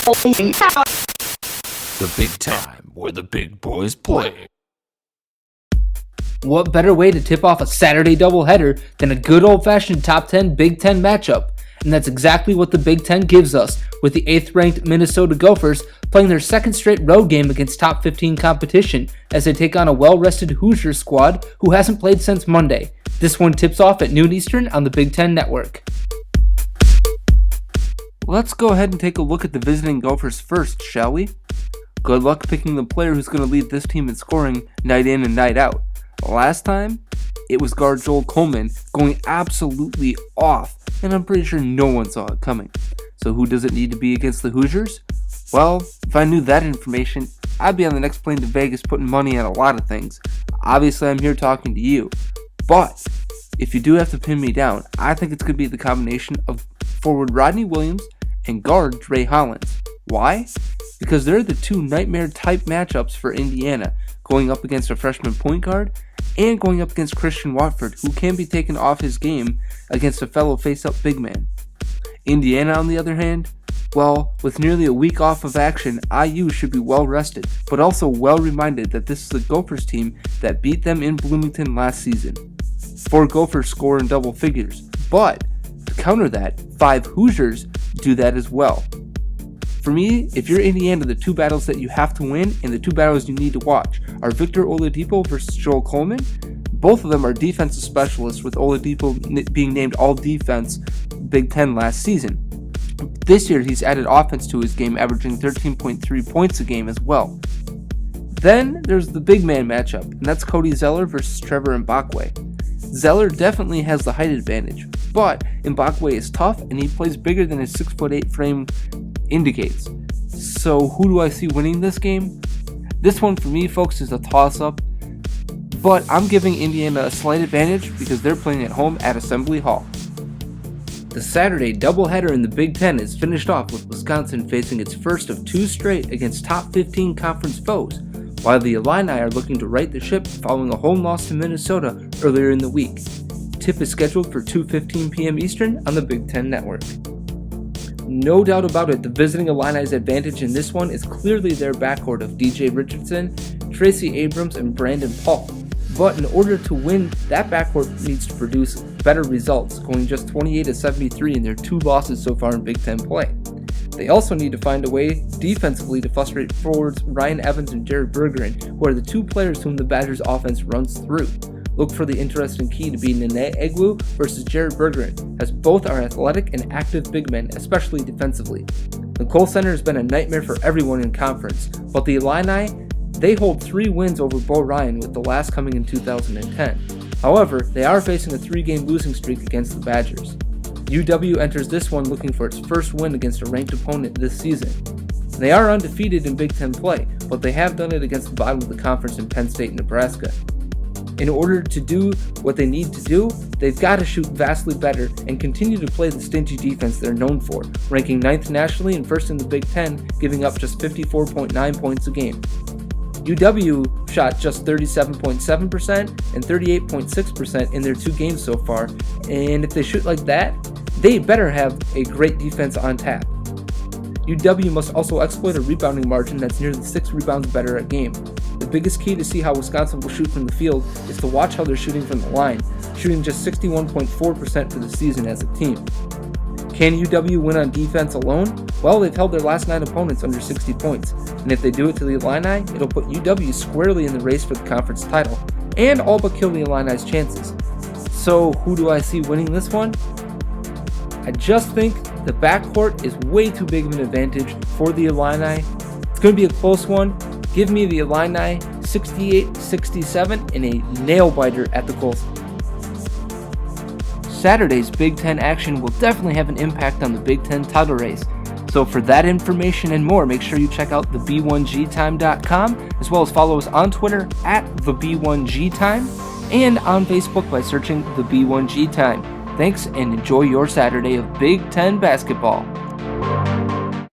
The big time where the big boys play. What better way to tip off a Saturday doubleheader than a good old-fashioned top 10 Big Ten matchup? And that's exactly what the Big Ten gives us, with the 8th-ranked Minnesota Gophers playing their second straight road game against top 15 competition as they take on a well-rested Hoosiers squad who hasn't played since Monday. This one tips off at noon Eastern on the Big Ten Network. Let's go ahead and take a look at the visiting Gophers first, shall we? Good luck picking the player who's going to lead this team in scoring night in and night out. Last time, it was guard Joel Coleman going absolutely off, and I'm pretty sure no one saw it coming. So who does it need to be against the Hoosiers? Well, if I knew that information, I'd be on the next plane to Vegas putting money on a lot of things. Obviously, I'm here talking to you. But if you do have to pin me down, I think it's going to be the combination of forward Rodney Williams and guard Dre Hollins. Why? Because they're the two nightmare-type matchups for Indiana, going up against a freshman point guard and going up against Christian Watford, who can be taken off his game against a fellow face-up big man. Indiana, on the other hand, well, with nearly a week off of action, IU should be well rested, but also well reminded that this is the Gophers team that beat them in Bloomington last season. 4 Gophers score in double figures, but to counter that, 5 Hoosiers do that as well. For me, if you're Indiana, the 2 battles that you have to win and the 2 battles you need to watch are Victor Oladipo versus Joel Coleman. Both of them are defensive specialists, with Oladipo being named All-Defense Big Ten last season. This year, he's added offense to his game, averaging 13.3 points a game as well. Then there's the big man matchup, and that's Cody Zeller versus Trevor Mbakwe. Zeller definitely has the height advantage, but Mbakwe is tough and he plays bigger than his 6'8" frame indicates. So who do I see winning this game? This one for me, folks, is a toss-up, but I'm giving Indiana a slight advantage because they're playing at home at Assembly Hall. The Saturday doubleheader in the Big Ten is finished off with Wisconsin facing its first of 2 straight against top 15 conference foes, while the Illini are looking to right the ship following a home loss to Minnesota earlier in the week. Tip is scheduled for 2:15 p.m. Eastern on the Big Ten Network. No doubt about it, the visiting Illini's advantage in this one is clearly their backcourt of DJ Richardson, Tracy Abrams, and Brandon Paul. But in order to win, that backcourt needs to produce better results, going just 28-73 in their 2 losses so far in Big Ten play. They also need to find a way defensively to frustrate forwards Ryan Evans and Jared Bergeron, who are the 2 players whom the Badgers offense runs through. Look for the interesting key to be Nene Egwu versus Jared Bergeron, as both are athletic and active big men, especially defensively. The Kohl Center has been a nightmare for everyone in conference, but the Illini, they hold 3 wins over Bo Ryan, with the last coming in 2010. However, they are facing a 3-game losing streak against the Badgers. UW enters this one looking for its first win against a ranked opponent this season. They are undefeated in Big Ten play, but they have done it against the bottom of the conference in Penn State and Nebraska. In order to do what they need to do, they've got to shoot vastly better and continue to play the stingy defense they're known for, ranking 9th nationally and 1st in the Big Ten, giving up just 54.9 points a game. UW shot just 37.7% and 38.6% in their 2 games so far, and if they shoot like that, they better have a great defense on tap. UW must also exploit a rebounding margin that's nearly 6 rebounds better a game. The biggest key to see how Wisconsin will shoot from the field is to watch how they're shooting from the line, shooting just 61.4% for the season as a team. Can UW win on defense alone? Well, they've held their last 9 opponents under 60 points, and if they do it to the Illini, it'll put UW squarely in the race for the conference title, and all but kill the Illini's chances. So who do I see winning this one? I just think the backcourt is way too big of an advantage for the Illini. It's going to be a close one. Give me the Illini 68-67 in a nail-biter at the Kohl. Saturday's Big Ten action will definitely have an impact on the Big Ten title race. So for that information and more, make sure you check out theb1gtime.com, as well as follow us on Twitter at theb1gtime and on Facebook by searching the B1G Time. Thanks and enjoy your Saturday of Big Ten basketball.